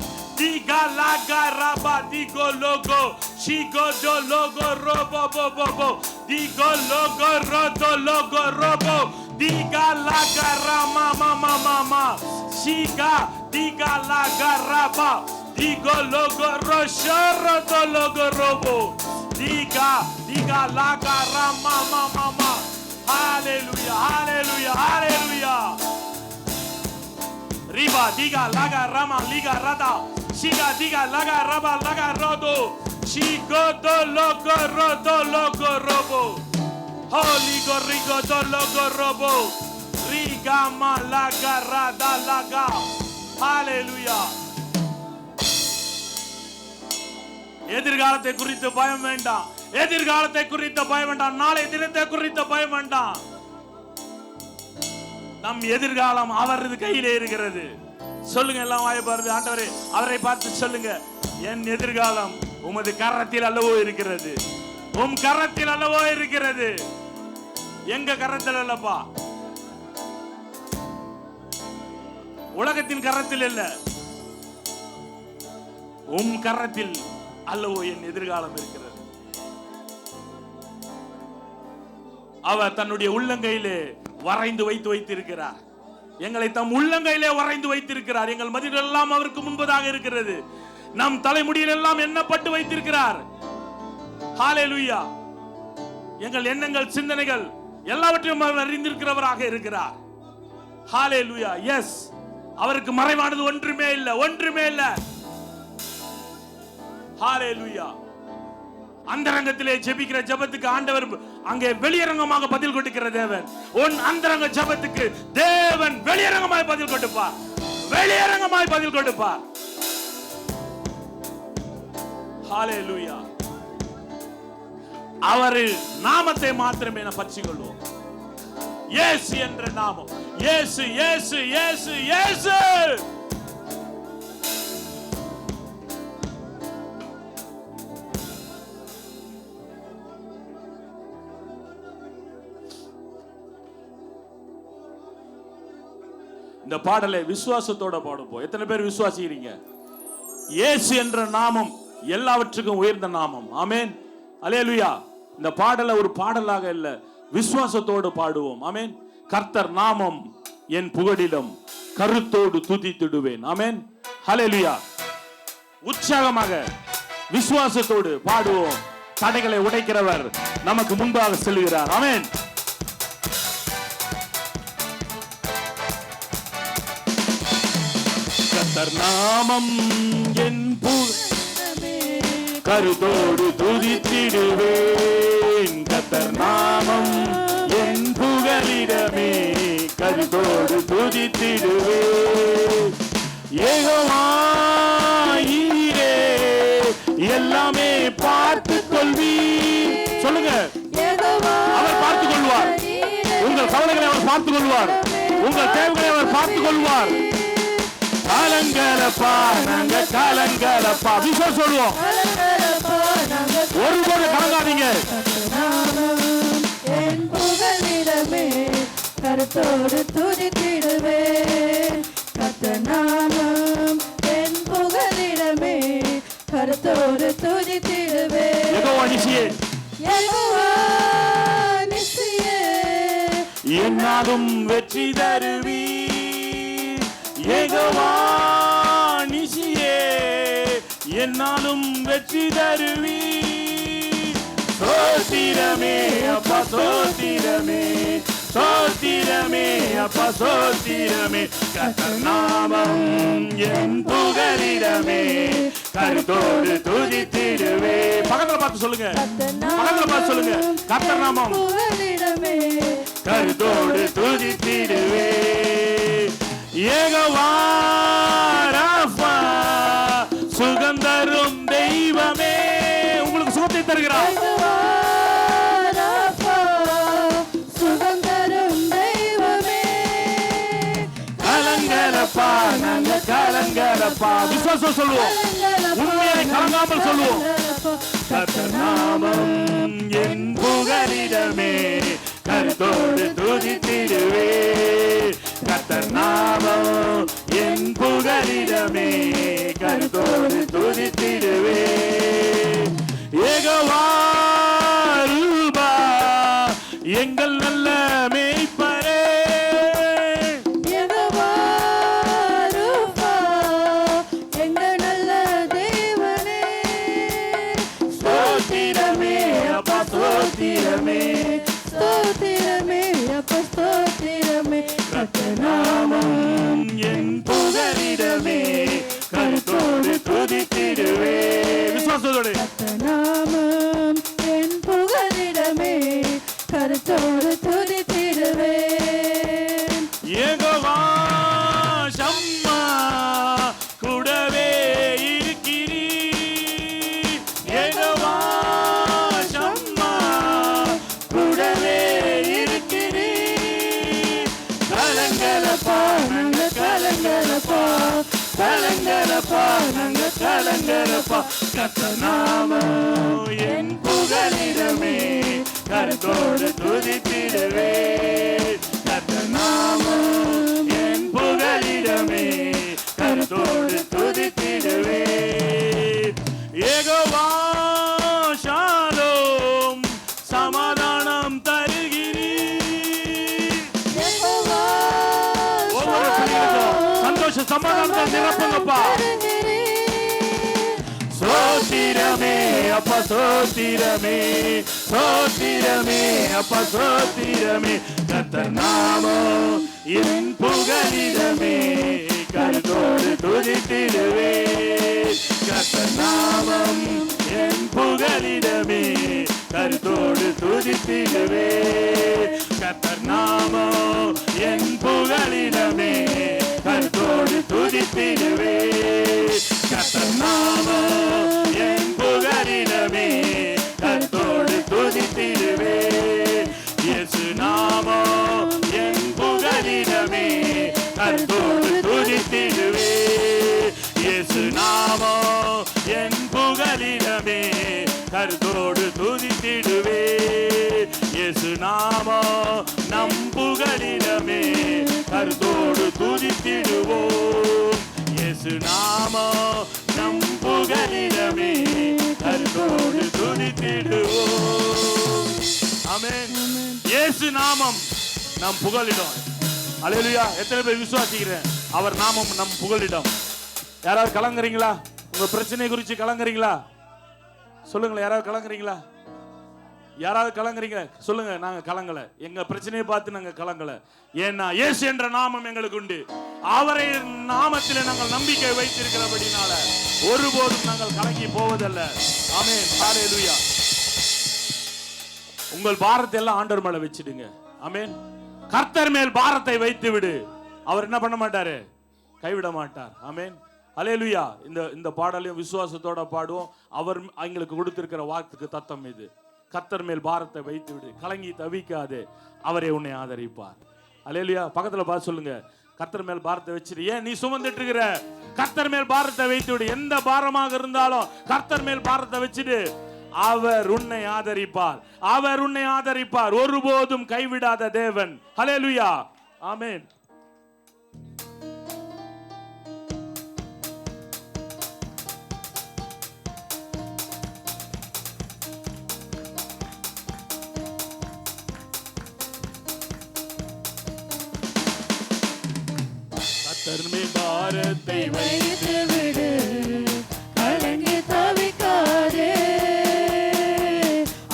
Speaker 1: raba digo logo shigo do logo robo bo bo bo digo logo rodo logo robo diga laga rama mama mama shiga diga laga raba digo logo roshoro do logo robo diga laga rama mama mama. Hallelujah, hallelujah, hallelujah. Riba diga laga rama liga rada, shiga diga laga raba laga rodo, shigo do logo rodo logo robo, holy go rigo do logo robo, riga ma laga rada laga. Hallelujah. எதிர்காலத்தை குறித்து பயம் வேண்டாம், எதிர்காலத்தை குறித்த பயம் வேண்டாம், நாளை தினத்தை குறித்த பயம் வேண்டாம். நம் எதிர்காலம் அவரது கையிலே இருக்கிறது. சொல்லுங்க எல்லாம் வாயை பாருங்க, ஆண்டவரே அவரை பார்த்து சொல்லுங்க, என் எதிர்காலம் உமது கரத்தில் அல்லவோ இருக்கிறது, உம் கரத்தில் அல்லவோ இருக்கிறது. எங்க கரத்தில் அல்லப்பா, உலகத்தின் கரத்தில் இல்ல, உம் கரத்தில் அல்லவோ என் எதிர்காலம் இருக்கிறது. அவர் தன்னுடைய உள்ளங்கையிலே வரைந்து வைத்திருக்கிறார். எங்களை தம் உள்ளங்கையிலே வரைந்து வைத்திருக்கிறார். எங்கள் மதில் எல்லாம் அவருக்கு முன்பதாக இருக்கிறது. நம் தலைமுடியில் எல்லாம் எண்ணப்பட்டு வைத்திருக்கிறார். ஹalleluya. எங்கள் எண்ணங்கள் சிந்தனைகள் எல்லாவற்றையும் அவர் அறிந்திருக்கிறவராக இருக்கிறார். ஹalleluya. எஸ், அவருக்கு மறைவானது ஒன்றுமே இல்லை, ஒன்றுமே இல்லை. ஹalleluya. அந்தரங்கத்திலே ஜெபிக்கிற ஜெபத்துக்கு ஆண்டவர் அங்கே வெளியரங்கமாக பதில் கொடுக்கிற தேவன். உன் அந்தரங்க ஜெபத்துக்கு தேவன் வெளியரங்கமாய் பதில் கொடுப்பார், வெளியரங்கமாய் பதில் கொடுப்பார். ஹalleluya. அவர் நாமத்தை மாத்திரமே நாம் பற்றிக்கொள்வோம். இயேசு என்ற நாமம், இயேசு இயேசு இயேசு இயேசு. இந்த பாடலை விசுவாசத்தோட பாடுவோம். எத்தனை பேர் விசுவாசிக்கிறீங்க? இயேசு என்ற நாமம் எல்லாவற்றுக்கும் உயர்ந்த நாமம். ஆமென், அல்லேலூயா. இந்த பாடலை ஒரு பாடலாக இல்ல, விசுவாசத்தோடு பாடுவோம். ஆமென். கர்த்தர் நாமம் என் புகழிலும் கருத்தோடு துதித்திடுவேன். ஆமென், அல்லேலூயா. உற்சாகமாக விசுவாசத்தோடு பாடுவோம். தடைகளை உடைக்கிறவர் நமக்கு முன்பாக செல்கிறார். ஆமென். கர்த்தர் நாமம் என் கருத்தோடு துதித்திடுவேன். கர்த்தர் நாமம் என் புகலிடமே, கருத்தோடு துதித்திடுவேன். யெகோவா ஈரே எல்லாமே பார்த்துக் கொள்வீர். சொல்லுங்க, அவர் பார்த்துக் கொள்வார். உங்கள் கவலைகளை அவர் பார்த்துக் கொள்வார், உங்கள் தேவைகளை அவர் பார்த்துக் கொள்வார். காலங்களப்பா நாங்க காலங்களப்பா விசுவாசம் சொல்லுவோம். ஒருபோது கலங்காதீங்க.
Speaker 2: என் புகலிடமே கருத்தோடு துதித்திடுவேன். கர்த்தர் நாமம் என் புகலிடமே கருத்தோடு துதித்திடுவேன்.
Speaker 1: யெகோவா நிசியே,
Speaker 2: யெகோவா நிசியே
Speaker 1: என்னாலும் வெற்றி தருவீர். யெகோவா நிசியே என்னாலும் வெற்றி தருவீர். சோத்திரமே அப்பா சோத்திரமே, சோத்திரமே அப்பா சோத்திரமே. கர்த்தர் நாமம் என் புகலிடமே, கருத்தோடு துதித்திடுவே. பக்கத்துல பார்த்து சொல்லுங்க, பக்கத்துல பார்த்து சொல்லுங்க. கர்த்தர் நாமம்
Speaker 2: புகலிடமே
Speaker 1: கருத்தோடு துதித்திடுவே. யெகோவா ராஃபா, சுகந்தரும் தெய்வமே. உங்களுக்கு சுகத்தை தருகிறார்.
Speaker 2: யெகோவா ராஃபா, சுகந்தரும் தெய்வமே.
Speaker 1: கலங்கலப்பா, நாங்க கலங்கலப்பா. விசுவாசம் சொல்லுவோம், உண்மையை கலங்காமல் சொல்லுவோம். கர்த்தர் நாமம் என் புகலிடமே, கருத்தோடு துதித்திடுவே. கர்த்தர் நாமம் என் புகலிடமே, கருத்தோடு துதித்திடுவே. யெகோவா ரூபா, எங்கள் நல்ல மேய்ப்பரே.
Speaker 2: யெகோவா ரூபா, எங்கள் நல்ல தேவனே.
Speaker 1: ஸ்தோத்திரமே அப்பா, ஸ்தோத்திரமே,
Speaker 2: ஸ்தோத்திரமே அப்பா, ஸ்தோத்திரமே.
Speaker 1: கர்த்தர் நாமம் என் புகலிடமே, கருத்தோடு துதித்திடுவே. விசுவாசத்தோடு
Speaker 2: கர்த்தர் நாமம் என் புகலிடமே, கருத்தோடு துதித்திடுவேன்.
Speaker 1: யெகோவா ஷம்மா, கூடவே இருக்கிறீர். யெகோவா ஷம்மா, கூடவே இருக்கிறீர். கலங்கலப்பா, நாங்க கலங்கலப்பா, கலங்கலப்பா, நாங்க கலங்கலப்பா. கர்த்தர் நாமம் என் புகலிடமே, கருத்தோடு துதித்திடுவே. கர்த்தர் நாமம் என் புகலிடமே, கருத்தோடு துதித்திடுவே. யெகோவா ஷாலோம், சமாதானம் தருகிறீர்.
Speaker 2: யெகோவா
Speaker 1: ஒவ்வொரு பிள்ளைகளுக்கும் சந்தோஷ சமாதானத்தை நிரப்புங்கப்பா. சோத்திரமே அப்பா, சோத்திரமே, சோத்திரமே அப்பா, சோத்திரமே. கர்த்தர் நாமம் என் புகலிடமே, கருத்தோடு துதித்திடுவே. கர்த்தர் நாமம் என் புகலிடமே, கருத்தோடு துதித்திடுவே. கர்த்தர் நாமம் என் புகலிடமே, கருத்தோடு துதித்திடுவே. கர்த்தர் நாமம் என் புகலிடமே, கருத்தோடு துதித்திடுவே. இயேசு நாமம் என் புகலிடமே, கருத்தோடு துதித்திடுவே. இயேசு நாமம் என் புகலிடமே, கருத்தோடு துதித்திடுவே. இயேசு நாமம் நம் புகலிடமே, கருத்தோடு துதித்திடுவோம். இயேசு நாமம் நம் புகலிடமே, கருத்தோடு துதித்திடுவோம். ஆமென். இயேசு நாமம் நம் புகலிடம். அல்லேலூயா. எத்தனை பேர் விசுவாசிக்கிறேன் அவர் நாமம் நம் புகலிடம்? யாராவது கலங்குறீங்களா? உங்க பிரச்சனை குறித்து கலங்குறீங்களா? சொல்லுங்களேன். யாராவது கலங்குறீங்களா? யாராவது கலங்குறீங்க? சொல்லுங்க. நாங்க கலங்கல. எங்க பிரச்சனையை பார்த்து நாங்க கலங்கல. ஏன்னா இயேசு என்ற நாமம் எங்களுக்கு உண்டு. அவரை நாமத்தில் நாங்கள் நம்பிக்கை வைத்திருக்கிறபடினால ஒருபோதும் நாங்கள் கலங்கி போவதல்ல. ஆமென். ஹல்லேலூயா. உங்கள் பாரத்தை எல்லாம் ஆண்டவர் மேல வச்சிடுங்க. ஆமென். கர்த்தர் மேல் பாரத்தை வைத்து விடு. அவர் என்ன பண்ண மாட்டாரு? கைவிட மாட்டார். ஆமென். ஹல்லேலூயா. இந்த பாடலையும் விசுவாசத்தோட பாடுவோம். அவர் எங்களுக்கு கொடுத்திருக்கிற வாக்குக்கு தத்தம் இது. கர்த்தர் மேல் பாரத்தை வைத்து விடு, கலங்கி தவிக்காதே, அவரே உன்னை ஆதரிப்பார். அல்லேலூயா. பக்கத்துல பார்த்து சொல்லுங்க, கர்த்தர் மேல் பாரத்தை வச்சிரு. ஏன் நீ சுமந்துட்டு இருக்கிற? கர்த்தர் மேல் பாரத்தை வைத்து விடு. எந்த பாரமாக இருந்தாலும் கர்த்தர் மேல் பாரத்தை வச்சிடு. அவர் உன்னை ஆதரிப்பார். அவர் உன்னை ஆதரிப்பார். ஒருபோதும் கைவிடாத தேவன். அல்லேலூயா. ஆமென். கர்த்தர் மேல் பாரத்தை வைத்து விடு,
Speaker 2: கலங்கி தவிக்காதே,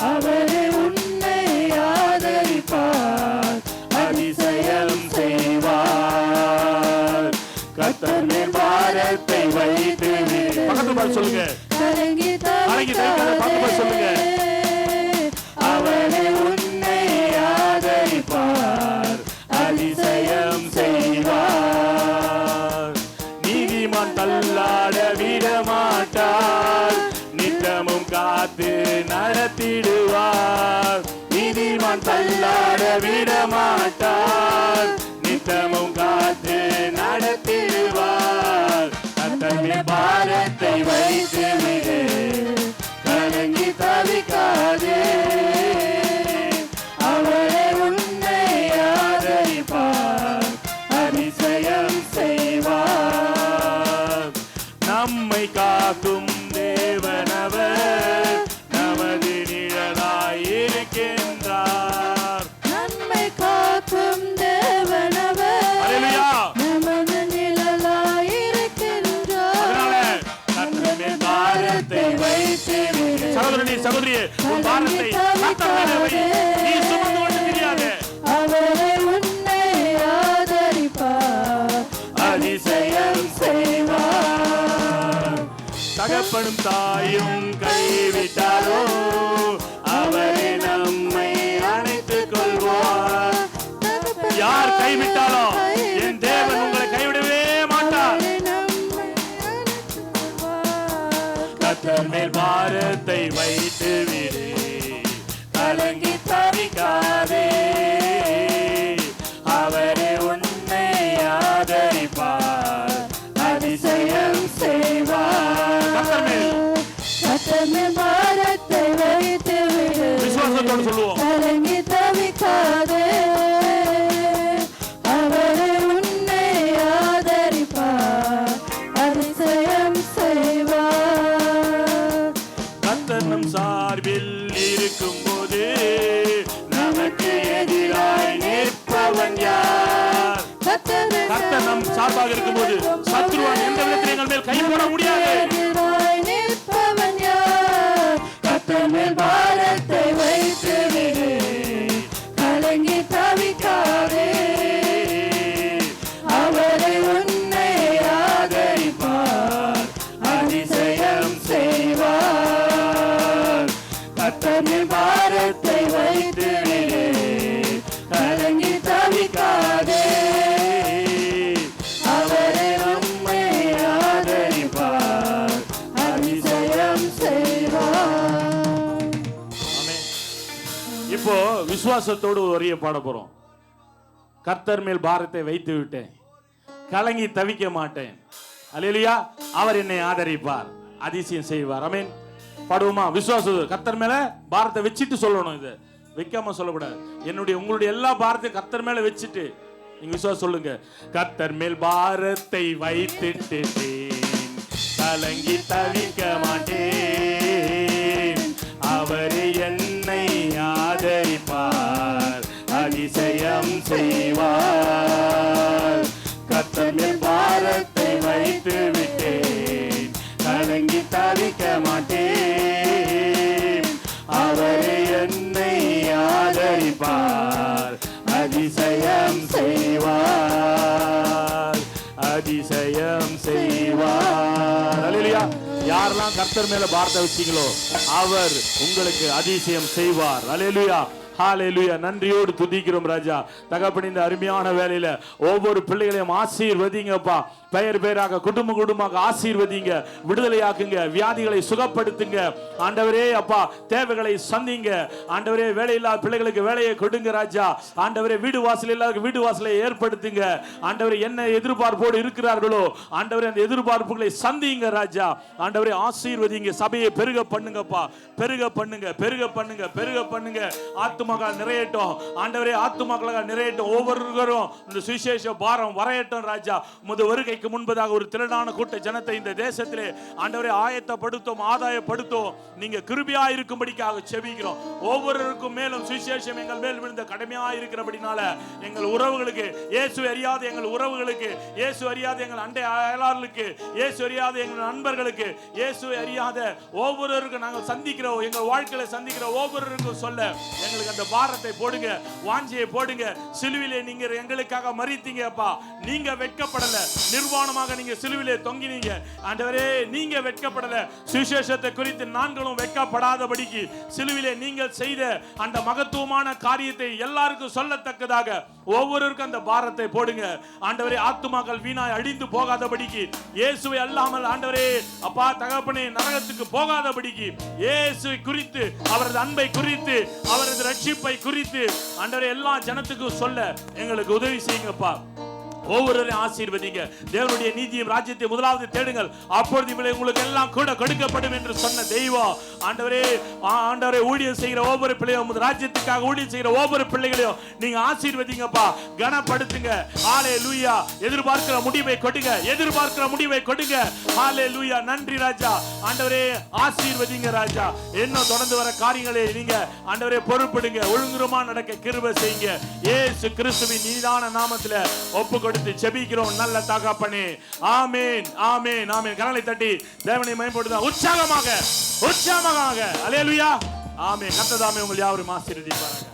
Speaker 2: அவரே உன்னை ஆதரிப்பார்,
Speaker 1: அதிசயம் செய்வார். கர்த்தர் மேல் பாரத்தை வைத்து விடு. பக்கத்துல பார்த்து சொல்லுங்க.
Speaker 2: கலங்கி
Speaker 1: தவிக்காதே, பக்கத்துல சொல்லுங்க.
Speaker 2: அவரே உன்னை ஆதரிப்பார், அதிசயம் செய்வார்.
Speaker 1: சாத்தான் தள்ளாட விட மாட்டார், நித்தமும் காத்து நடத்திடுவார். கர்த்தர் பாரத்தை வைத்து விடு, கலங்கி தவிக்காதே, அவரே உன்னை ஆதரிப்பார், அதிசயம் செய்வார். நம்மை காக்கும் தேவனவர், நமது நிழலாய் இருக்கின்றார்.
Speaker 2: நம்மை காக்கும் தேவனவர்,
Speaker 1: அல்லேலூயா.
Speaker 2: நமது நிழலாய் இருக்கின்றார்.
Speaker 1: அதனால கர்த்தர் மேல் பாரத்தை வைத்து விடு. சகோதரனே சகோதரியே, உன் பாரத்தை கர்த்தர் மேலே வை. நீ சுமந்து கொண்டு தெரியாதே,
Speaker 2: அவரே உன்னை ஆதரிப்பார்,
Speaker 1: அதிசயம் செய்வார். தகப்பனும் தாயும் கைவிட்டாரோ, அவரே நம்மை அணைத்துக் கொள்வார். யார் கைவிட்டாலும் என் தேவன் உங்களை கைவிடவே மாட்டார். கர்த்தர் மேல் பாரத்தை வைத்து விடு, கலங்கி தவிக்காதே, அவரே உன்னை ஆதரிப்பார், அதிசயம் செய்வார். கர்த்தர் மேல்
Speaker 2: பாரத்தை வைத்து விடு,
Speaker 1: விசுவாசத்தோடு சொல்லுவோம்,
Speaker 2: கலங்கி தவிக்காதே, அவரே உன்னை ஆதரிப்பார், அதிசயம் செய்வார்.
Speaker 1: கர்த்தர் நம் சார்பில் இருக்கும்போது நமக்கு எதிராய் நிற்பவன் யார்? கர்த்தர் நம் சார்பாக இருக்கும்போது சத்துருவான் எந்த விதத்தில் எங்கள் மேல் கை போட முடியாது.
Speaker 2: எதிராய் நிற்பவன் யார்? கர்த்தர் மேல் பாரத்தை வைத்து விடு, கலங்கி தவிக்காதே, அவரே உன்னை ஆதரிப்பார், அதிசயம் செய்வார். கர்த்தர் மேல் பாரத்தை வைத்து விடு, கலங்கி தவிக்காதே, அவரே நம்மை ஆதரிப்பார், அதிசயம் செய்வார்.
Speaker 1: ஆமென். இப்போ விசுவாசத்தோடு ஒரு வரியை பாட போறோம். கர்த்தர் மேல் பாரத்தை வைத்து விட்டேன், கலங்கி தவிக்க மாட்டேன். அல்லேலூயா. அவர் என்னை ஆதரிப்பார், அதிசயம் செய்வார். ஆமென். பாடுவோமா? விசுவாசம். கர்த்தர் மேல பாரத்தை வச்சிட்டு சொல்லணும். இது வைக்காம சொல்லக்கூடாது. உங்களுடைய எல்லா பாரத்தையும் கர்த்தர் மேல வச்சிட்டு நீங்க விசுவாசம் சொல்லுங்க. கர்த்தர் மேல் பாரத்தை வைத்துட்டு கலங்கி தவிக்க மாட்டேன், அவரே என்னை ஆதரிப்பார், அதிசயம் செய்வார். கர்த்தர் மேல் பாரத்தை வைத்து விட்டேன், கலங்கி தவிக்க மாட்டேன், அவரே என்னை ஆதரிப்பார், அதிசயம் செய்வார், அதிசயம் செய்வார். அல்லேலூயா. யாரெல்லாம் கர்த்தர் மேல பாரத்தை வச்சீங்களோ அவர் உங்களுக்கு அதிசயம் செய்வார். அல்லேலூயா. ஹalleluya. நன்றியோடு துதிக்கிறோம் ராஜா. தகப்பனே, இந்த அருமையான வேளையில ஒவ்வொரு பிள்ளைகளையும் ஆசீர்வதிங்கப்பா. பெயர் பெயராக குடும்ப குடும்பமாக ஆசீர்வதிங்க, விடுதலையாக்குங்க, வியாதிகளை சுகப்படுத்துங்க. ஆண்டவரே அப்பா, தேவைகளை சந்திங்க. ஆண்டவரே, வேலையில்லாத பிள்ளைகளுக்கு வேலையை கொடுங்க ராஜா. ஆண்டவரே, வீடு வாசல் இல்லாத வீடு வாசலை ஏற்படுத்துங்க. ஆண்டவரே, என்ன எதிர்பார்ப்போடு இருக்கிறார்களோ ஆண்டவரே, அந்த எதிர்பார்ப்புகளை சந்திங்க ராஜா. ஆண்டவரே, ஆசீர்வதிங்க. சபையை பெருக பண்ணுங்கப்பா, பெருக பண்ணுங்க, பெருக பண்ணுங்க, பெருக பண்ணுங்க. ஆத்துமக்கள் நிறையட்டும் ஆண்டவரே, ஆத்துமக்களாக நிறையட்டும். ஒவ்வொருவரும் இந்த சுவிசேஷ பாரம் வரையட்டும் ராஜா. உமது வருகைக்கு முன்பதாக ஒரு திரளான கூட்ட ஜனத்தை இந்த தேசத்திலே ஆண்டவரே ஆயத்தப்படுத்தும், ஆதாயப்படுத்தும். நீங்க கிருபையா இருக்கும்படிக்காக செபிக்கிறோம். ஒவ்வொருவருக்கும் மேலும் சுவிசேஷம் எங்கள் மேல் விழுந்த கடமையா இருக்கிறபடினால எங்கள் உறவுகளுக்கு, இயேசு அறியாத எங்கள் உறவுகளுக்கு, இயேசு அறியாத எங்கள் அண்டை அயலார்களுக்கு, இயேசு அறியாத எங்கள் நண்பர்களுக்கு, இயேசு அறியாத ஒவ்வொருவருக்கும் நாங்கள் சந்திக்கிறோம், எங்கள் வாழ்க்கையில சந்திக்கிற ஒவ்வொருவருக்கும் சொல்ல எங்களுக்கு அந்த பாரத்தை போடுங்க, வாஞ்சியை போடுங்க. சிலுவிலே நீங்க எங்களுக்காக மரித்தீங்க அப்பா. நீங்க வெட்கப்படல, நிர்வாணமாக நீங்க சிலுவிலே தொங்கினீங்க ஆண்டவரே. நீங்க வெட்கப்படல. சுவிசேஷத்தை குறித்து நாங்களும் வெட்கப்படாதபடிக்கு சிலுவிலே நீங்கள் செய்த அந்த மகத்துவமான காரியத்தை எல்லாருக்கும் சொல்லத்தக்கதாக ஒவ்வொருவருக்கும் அந்த பாரத்தை போடுங்க ஆண்டவரே. ஆத்துமாக்கள் வீணாய் அழிந்து போகாதபடிக்கு, இயேசுவை அல்லாமல் ஆண்டவரே அப்பா தகப்பனே நரகத்துக்கு போகாதபடிக்கு, இயேசுவை குறித்து, அவரது அன்பை குறித்து, அவரது ரட்சிப்பை குறித்து ஆண்டவரே எல்லா ஜனத்துக்கும் சொல்ல எங்களுக்கு உதவி செய்யுங்கப்பா. ஒவ்வொருவரையும் ஆசீர்வதிங்க. தேவனுடைய நீதியும் ராஜ்யத்தை முதலாவது தேடுங்கள், அப்பொழுது இவளை உங்களுக்கு எல்லாம் கூட கொடுக்கப்படும் என்று சொன்ன தெய்வம் ஆண்டவரே. ஆண்டவரே ஊழியம் செய்கிற ஒவ்வொரு பிள்ளையும், உமது ராஜ்யத்துக்காக ஊழியம் செய்கிற ஒவ்வொரு பிள்ளைகளையும் நீங்க ஆசீர்வதிங்கப்பா, கனப்படுத்துங்க. ஹல்லேலூயா. எதிர்பார்க்கிற முடிவை கொடுங்க, எதிர்பார்க்கிற முடிவை கொடுங்க. ஹல்லேலூயா. நன்றி ராஜா. ஆண்டவரே ஆசீர்வதிங்க ராஜா. இன்னும் தொடர்ந்து வர காரியங்களை நீங்க ஆண்டவரே பொறுப்படுங்க, ஒழுங்குமா நடக்க கிருபை செய்யுங்க. இயேசு கிறிஸ்துவின் நீதான நாமத்திலே ஒப்பு கொடுத்து ஜெபிக்கிறோம் நல்ல தகப்பனே. ஆமென், ஆமென், ஆமென். கரங்களை தட்டி தேவனை மகிமைப்படுத்துங்க உற்சாகமாக, உற்சாகமாக. அல்லேலூயா. ஆமென். கர்த்தர் தாமே உங்களை யாவரையும் ஆசீர்வதிப்பாராக.